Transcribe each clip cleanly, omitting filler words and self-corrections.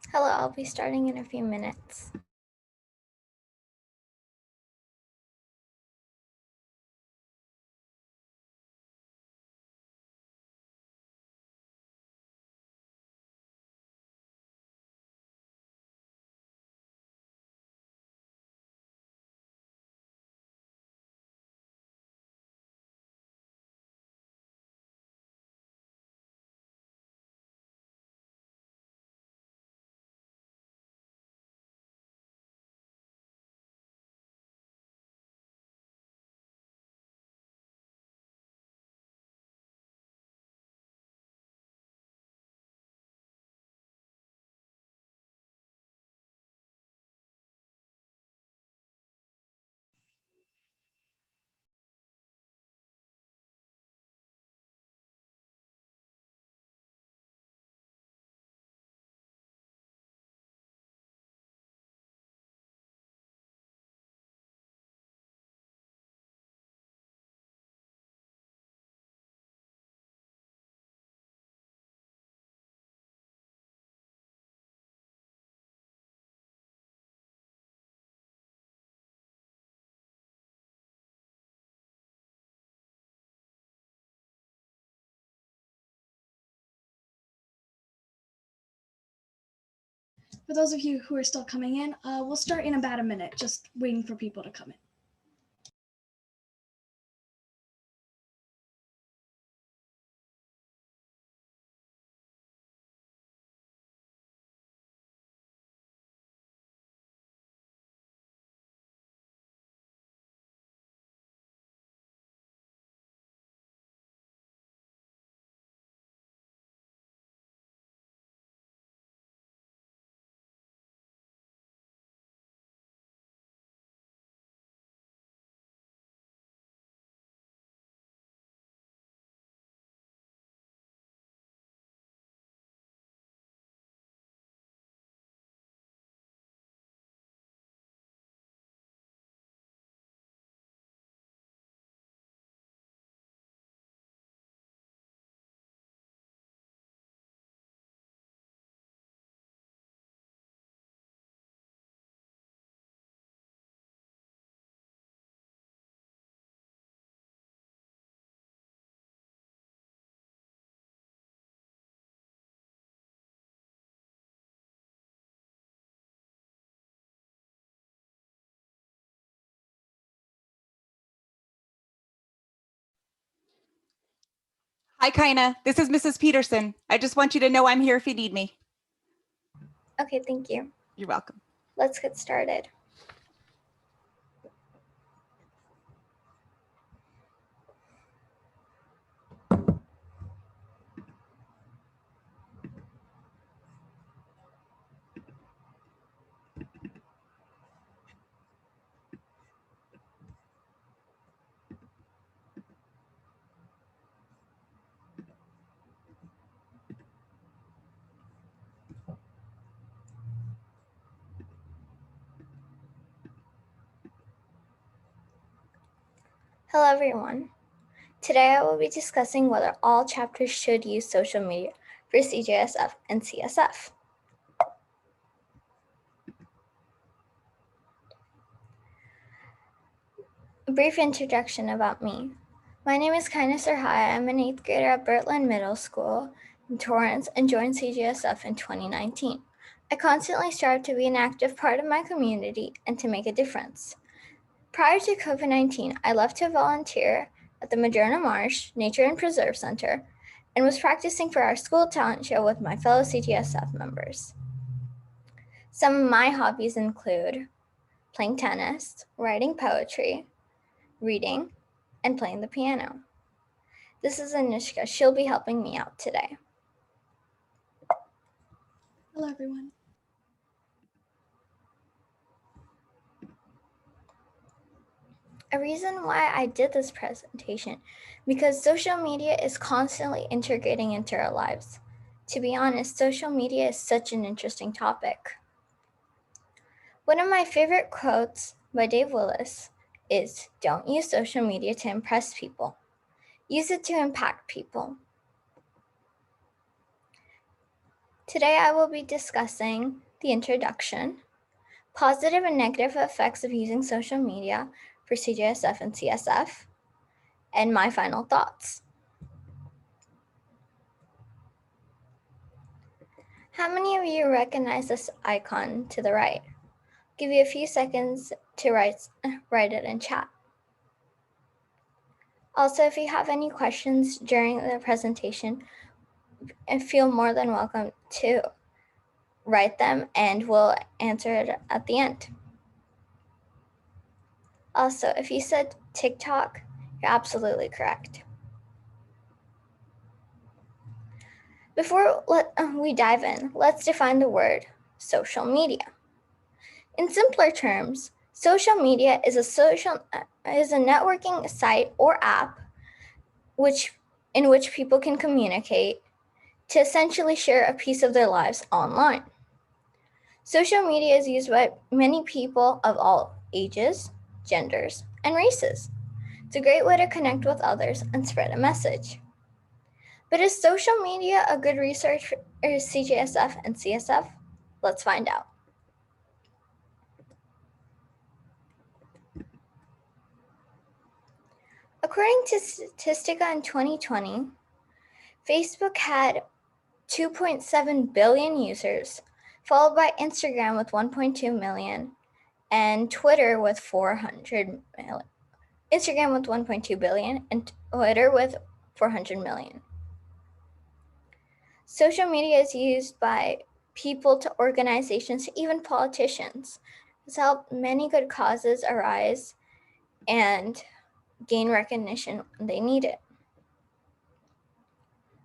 Hello, I'll be starting in a few minutes. For those of you who are still coming in, we'll start in about a minute, just waiting for people to come in. Hi, Kaina. This is Mrs. Peterson. I just want you to know I'm here if you need me. Okay, thank you. You're welcome. Let's get started. Hello, everyone. Today I will be discussing whether all chapters should use social media for CJSF and CSF. A brief introduction about me. My name is Kaina Serhaya. I'm an 8th grader at Birtland Middle School in Torrance and joined CJSF in 2019. I constantly strive to be an active part of my community and to make a difference. Prior to COVID-19, I left to volunteer at the Madrona Marsh Nature and Preserve Center and was practicing for our school talent show with my fellow CJSF members. Some of my hobbies include playing tennis, writing poetry, reading, and playing the piano. This is Anishka. She'll be helping me out today. Hello, everyone. A reason why I did this presentation, because social media is constantly integrating into our lives. To be honest, social media is such an interesting topic. One of my favorite quotes by Dave Willis is, "Don't use social media to impress people. Use it to impact people." Today I will be discussing the introduction, positive and negative effects of using social media for CJSF and CSF, and my final thoughts. How many of you recognize this icon to the right? I'll give you a few seconds to write it in chat. Also, if you have any questions during the presentation, feel more than welcome to write them and we'll answer it at the end. Also, if you said TikTok, you're absolutely correct. Before we dive in, let's define the word social media. In simpler terms, social media is a networking site or app in which people can communicate to essentially share a piece of their lives online. Social media is used by many people of all ages, genders, and races. It's a great way to connect with others and spread a message. But is social media a good resource for CJSF and CSF? Let's find out. According to Statistica in 2020, Facebook had 2.7 billion users, followed by Instagram with 1.2 million and Twitter with 400 million. Instagram with 1.2 billion and Twitter with 400 million. Social media is used by people to organizations, even politicians. It's helped many good causes arise and gain recognition when they need it.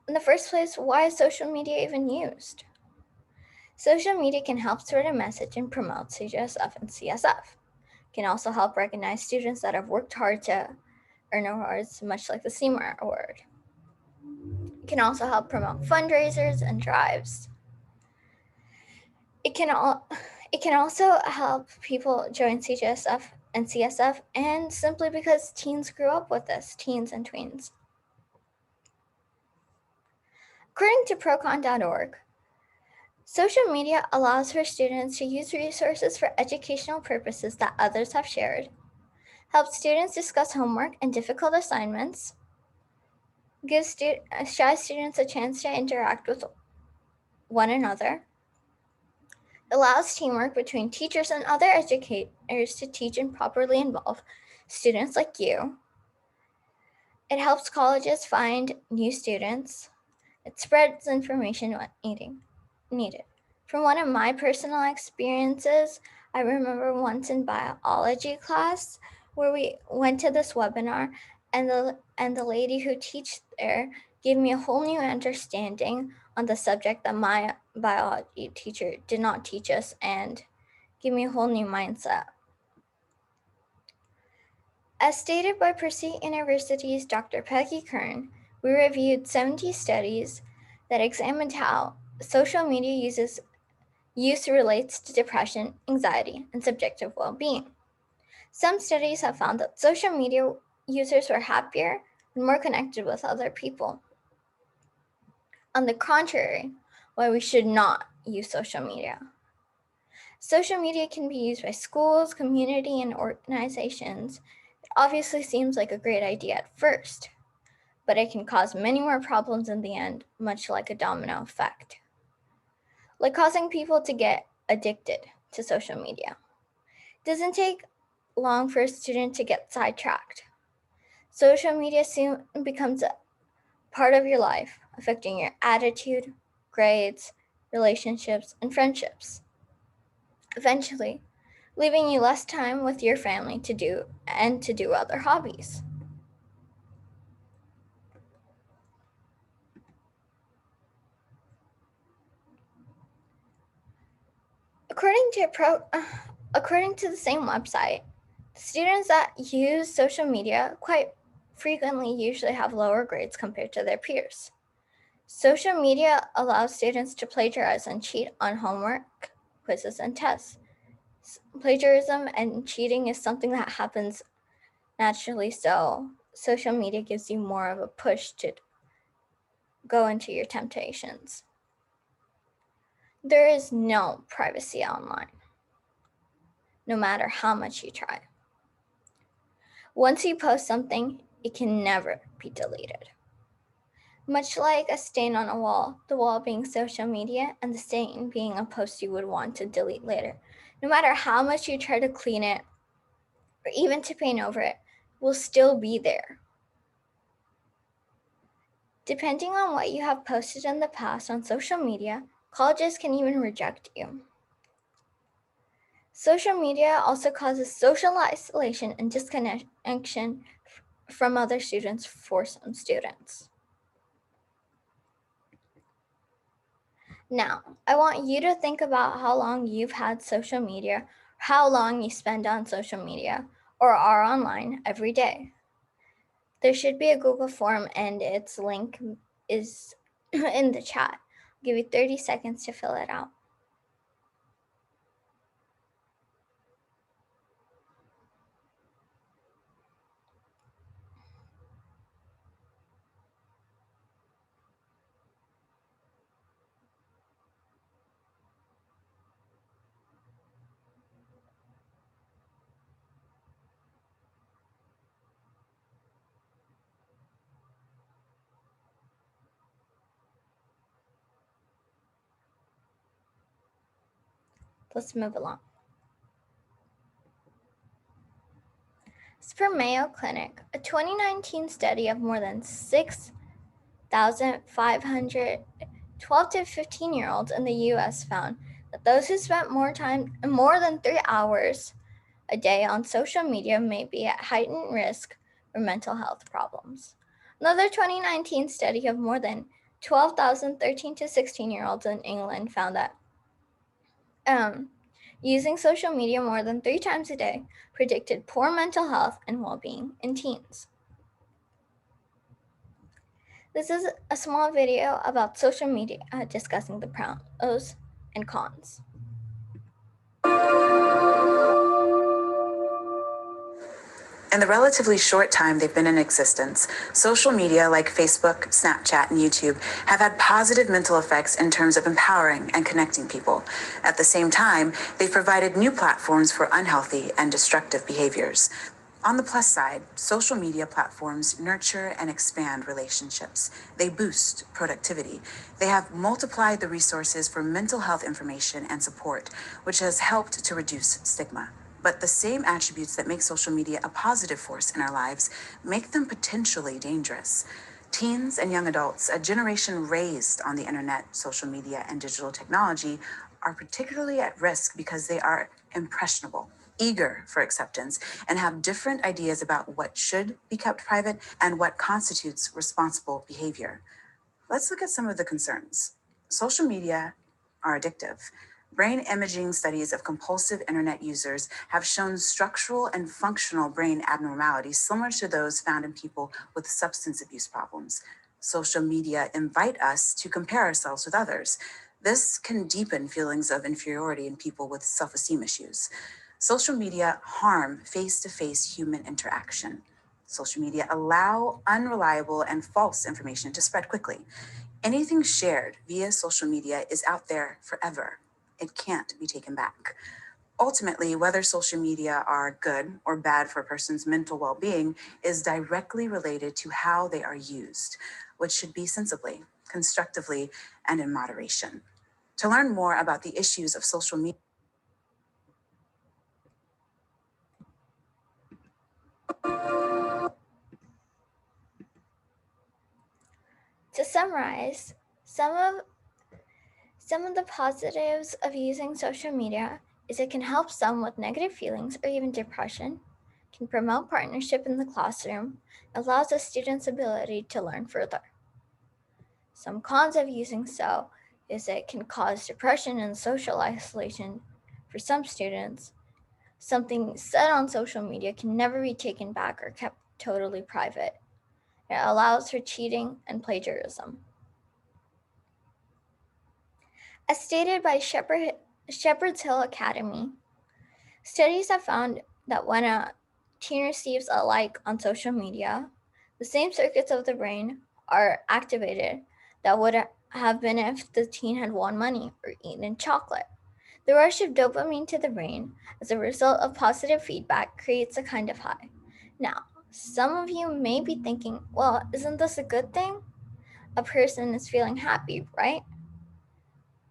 In the first place, why is social media even used? Social media can help spread a message and promote CJSF and CSF. It can also help recognize students that have worked hard to earn awards, much like the SEMAR Award. It can also help promote fundraisers and drives. It can also help people join CJSF and CSF, and simply because teens grew up with this, teens and tweens. According to procon.org, social media allows for students to use resources for educational purposes that others have shared, helps students discuss homework and difficult assignments, gives shy students a chance to interact with one another, allows teamwork between teachers and other educators to teach and properly involve students like you. It helps colleges find new students. It spreads information when needed. From one of my personal experiences, I remember once in biology class where we went to this webinar and the lady who teaches there gave me a whole new understanding on the subject that my biology teacher did not teach us and gave me a whole new mindset. As stated by Pursuit University's Dr. Peggy Kern, we reviewed 70 studies that examined how social media use relates to depression, anxiety, and subjective well-being. Some studies have found that social media users were happier and more connected with other people. On the contrary, why we should not use social media. Social media can be used by schools, community, and organizations. It obviously seems like a great idea at first, but it can cause many more problems in the end, much like a domino effect. Like causing people to get addicted to social media. It doesn't take long for a student to get sidetracked. Social media soon becomes a part of your life, affecting your attitude, grades, relationships, and friendships. Eventually, leaving you less time with your family to do other hobbies. According to the same website, students that use social media quite frequently usually have lower grades compared to their peers. Social media allows students to plagiarize and cheat on homework, quizzes, and tests. Plagiarism and cheating is something that happens naturally, so social media gives you more of a push to go into your temptations. There is no privacy online, no matter how much you try. Once you post something, it can never be deleted. Much like a stain on a wall, the wall being social media and the stain being a post you would want to delete later. No matter how much you try to clean it or even to paint over it, will still be there. Depending on what you have posted in the past on social media, colleges can even reject you. Social media also causes social isolation and disconnection from other students for some students. Now, I want you to think about how long you've had social media, how long you spend on social media, or are online every day. There should be a Google form and its link is in the chat. I'll give you 30 seconds to fill it out. Let's move along. As per Mayo Clinic, a 2019 study of more than 6,500 12 to 15-year-olds in the US found that those who spent more than 3 hours a day on social media may be at heightened risk for mental health problems. Another 2019 study of more than 12,000 13 to 16-year-olds in England found that using social media more than 3 times a day predicted poor mental health and well-being in teens. This is a small video about social media discussing the pros and cons. In the relatively short time they've been in existence, social media like Facebook, Snapchat, and YouTube have had positive mental effects in terms of empowering and connecting people. At the same time, they've provided new platforms for unhealthy and destructive behaviors. On the plus side, social media platforms nurture and expand relationships. They boost productivity. They have multiplied the resources for mental health information and support, which has helped to reduce stigma. But the same attributes that make social media a positive force in our lives make them potentially dangerous. Teens and young adults, a generation raised on the internet, social media, and digital technology, are particularly at risk because they are impressionable, eager for acceptance, and have different ideas about what should be kept private and what constitutes responsible behavior. Let's look at some of the concerns. Social media are addictive. Brain imaging studies of compulsive internet users have shown structural and functional brain abnormalities similar to those found in people with substance abuse problems. Social media invite us to compare ourselves with others. This can deepen feelings of inferiority in people with self-esteem issues. Social media harm face-to-face human interaction. Social media allow unreliable and false information to spread quickly. Anything shared via social media is out there forever. It can't be taken back. Ultimately, whether social media are good or bad for a person's mental well-being is directly related to how they are used, which should be sensibly, constructively, and in moderation. To learn more about the issues of social media, To summarize, some of the positives of using social media is it can help some with negative feelings or even depression, can promote partnership in the classroom, allows a student's ability to learn further. Some cons of using so is it can cause depression and social isolation for some students. Something said on social media can never be taken back or kept totally private. It allows for cheating and plagiarism. As stated by Shepherd's Hill Academy, studies have found that when a teen receives a like on social media, the same circuits of the brain are activated that would have been if the teen had won money or eaten chocolate. The rush of dopamine to the brain as a result of positive feedback creates a kind of high. Now, some of you may be thinking, well, isn't this a good thing? A person is feeling happy, right?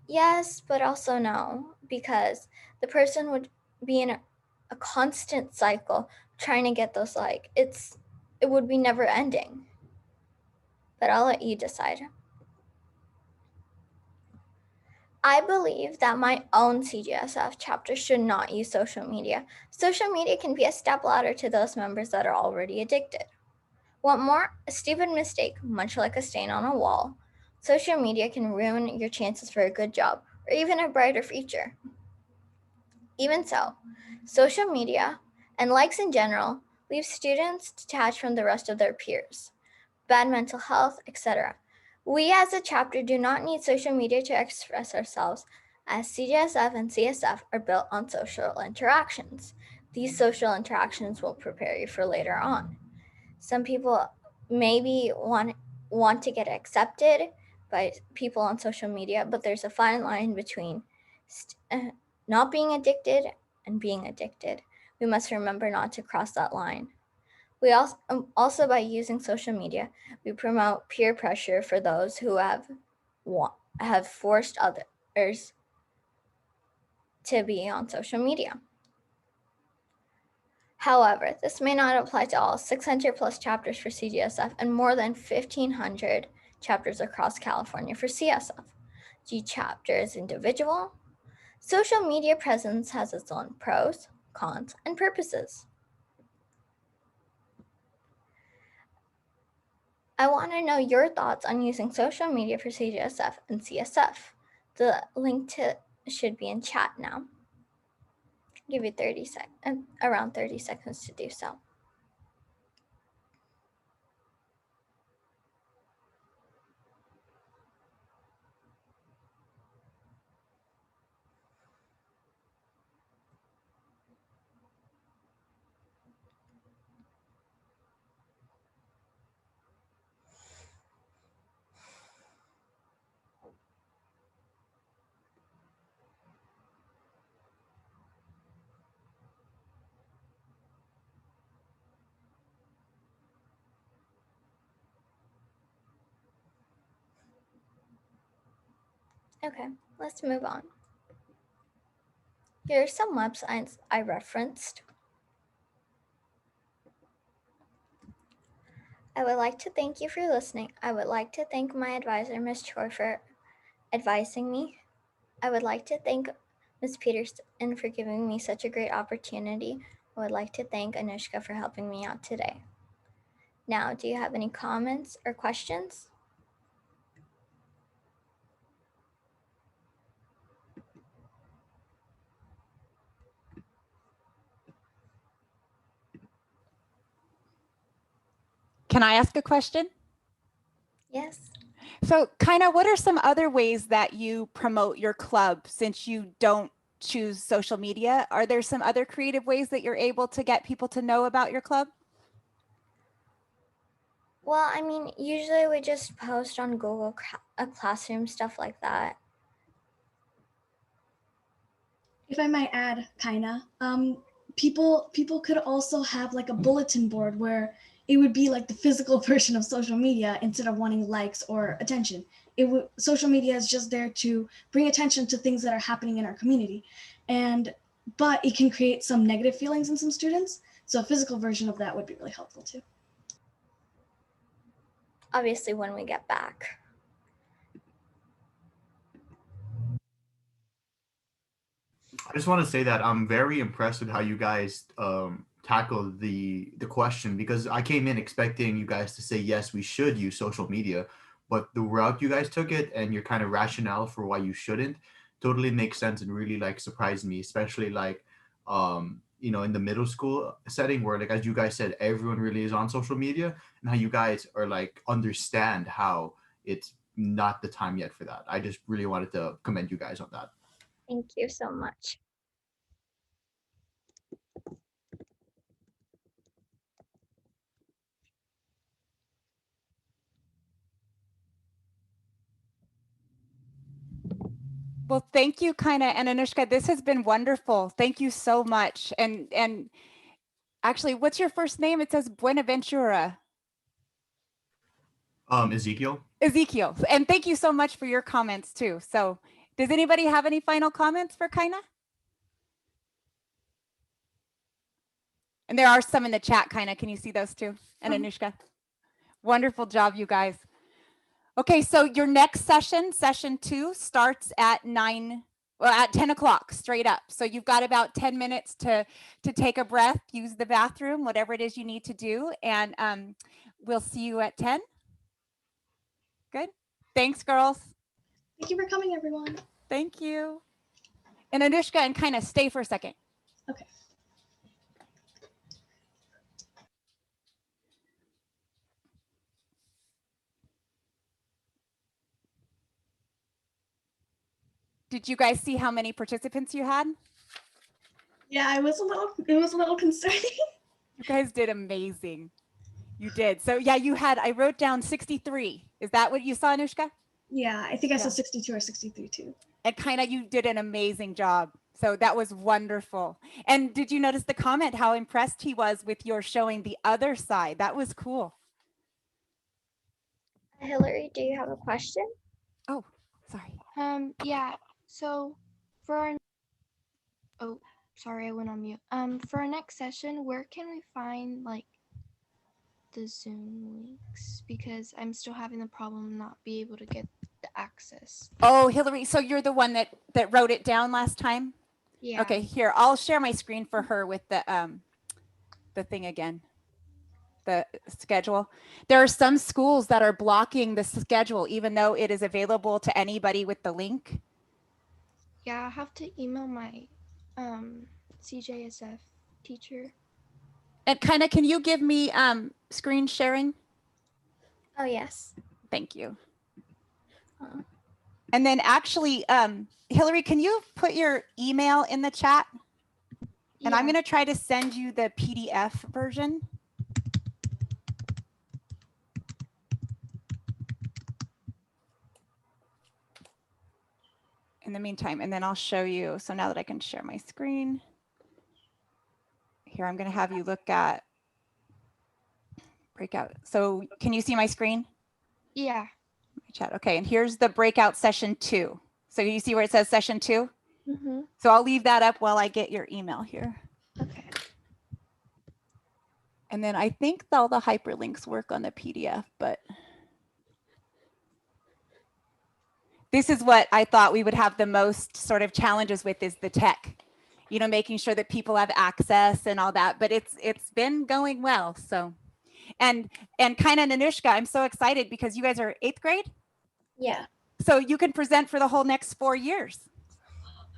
Yes, but also no, because the person would be in a constant cycle trying to get those it would be never ending. But I'll let you decide. I believe that my own CJSF chapter should not use social media. Social media can be a step ladder to those members that are already addicted. Want more? A stupid mistake, much like a stain on a wall. Social media can ruin your chances for a good job or even a brighter future. Even so, social media and likes in general leave students detached from the rest of their peers, bad mental health, etc. We as a chapter do not need social media to express ourselves, as CJSF and CSF are built on social interactions. These social interactions will prepare you for later on. Some people maybe want to get accepted by people on social media, but there's a fine line between not being addicted and being addicted. We must remember not to cross that line. We also by using social media, we promote peer pressure for those who have forced others to be on social media. However, this may not apply to all 600 plus chapters for CJSF and more than 1,500 chapters across California for CSF. Each chapter is individual. Social media presence has its own pros, cons, and purposes. I want to know your thoughts on using social media for CJSF and CSF. The link to should be in chat now. I'll give you around 30 seconds to do so. Okay, let's move on. Here are some websites I referenced. I would like to thank you for listening. I would like to thank my advisor, Ms. Choi, for advising me. I would like to thank Ms. Peterson for giving me such a great opportunity. I would like to thank Anushka for helping me out today. Now, do you have any comments or questions? Can I ask a question? Yes. So kind of what are some other ways that you promote your club since you don't choose social media? Are there some other creative ways that you're able to get people to know about your club? Well, I mean, usually we just post on Google Classroom, stuff like that. If I might add, kinda, people could also have like a bulletin board where it would be like the physical version of social media instead of wanting likes or attention. Social media is just there to bring attention to things that are happening in our community, but it can create some negative feelings in some students. So a physical version of that would be really helpful too. Obviously, when we get back. I just want to say that I'm very impressed with how you guys tackled the question, because I came in expecting you guys to say yes, we should use social media, but the route you guys took it and your kind of rationale for why you shouldn't totally makes sense and really like surprised me, especially like in the middle school setting where, like, as you guys said, everyone really is on social media, and how you guys are like understand how it's not the time yet for that. I just really wanted to commend you guys on that. Thank you so much. Well, thank you, Kaina and Anushka. This has been wonderful. Thank you so much. And actually, what's your first name? It says Buenaventura. Ezekiel. Ezekiel. And thank you so much for your comments too. So does anybody have any final comments for Kaina? And there are some in the chat, Kaina. Can you see those too? And Anushka. Wonderful job, you guys. Okay, so your next session, session 2, starts at 10 o'clock straight up. So you've got about 10 minutes to take a breath, use the bathroom, whatever it is you need to do. And we'll see you at 10. Good. Thanks, girls. Thank you for coming, everyone. Thank you. And Anushka and Kaina, stay for a second. Okay. Did you guys see how many participants you had? Yeah, it was a little concerning. You guys did amazing. You did. So yeah, I wrote down 63. Is that what you saw, Anushka? Yeah, I think I saw 62 or 63 too. And Kaina, you did an amazing job. So that was wonderful. And did you notice the comment, how impressed he was with your showing the other side? That was cool. Hillary, do you have a question? Oh, sorry. Yeah, so for our, oh, sorry, I went on mute. For our next session, where can we find like the Zoom links? Because I'm still having the problem not be able to get the access. Oh, Hillary, so you're the one that wrote it down last time? Yeah. Okay, here, I'll share my screen for her with the thing again. The schedule. There are some schools that are blocking the schedule, even though it is available to anybody with the link. Yeah, I have to email my CJSF teacher. And kind of, can you give me screen sharing? Oh, yes. Thank you. And then actually, Hillary, can you put your email in the chat? And I'm going to try to send you the PDF version. In the meantime, and then I'll show you. So now that I can share my screen, here I'm going to have you look at breakout. So can you see my screen? Yeah. My chat. Okay, and here's the breakout session 2. So you see where it says session 2? Mm-hmm. So I'll leave that up while I get your email here. Okay. And then I think all the hyperlinks work on the PDF, but this is what I thought we would have the most sort of challenges with, is the tech, you know, making sure that people have access and all that, but it's been going well. So, and Kaina and Anushka, I'm so excited because you guys are 8th grade. Yeah. So you can present for the whole next 4 years.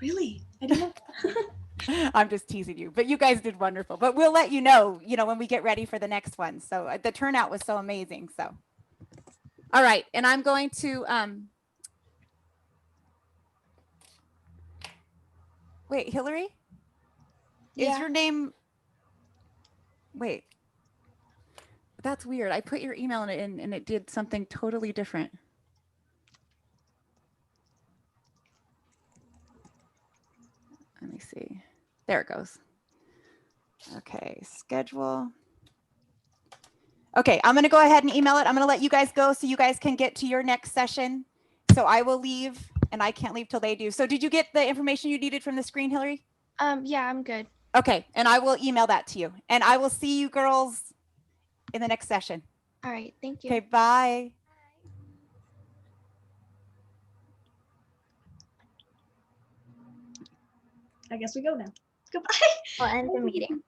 Really? I didn't know. I'm just teasing you, but you guys did wonderful. But we'll let you know, when we get ready for the next one. So the turnout was so amazing. So, all right, and I'm going to wait, Hillary? Is your name, wait, that's weird. I put your email in it and it did something totally different. Let me see. There it goes. Okay, schedule. Okay, I'm going to go ahead and email it. I'm going to let you guys go so you guys can get to your next session. So I will leave, and I can't leave till they do. So did you get the information you needed from the screen, Hillary? Yeah, I'm good. Okay, and I will email that to you. And I will see you girls in the next session. All right, thank you. Okay, bye. I guess we go now. Goodbye. We'll end the meeting.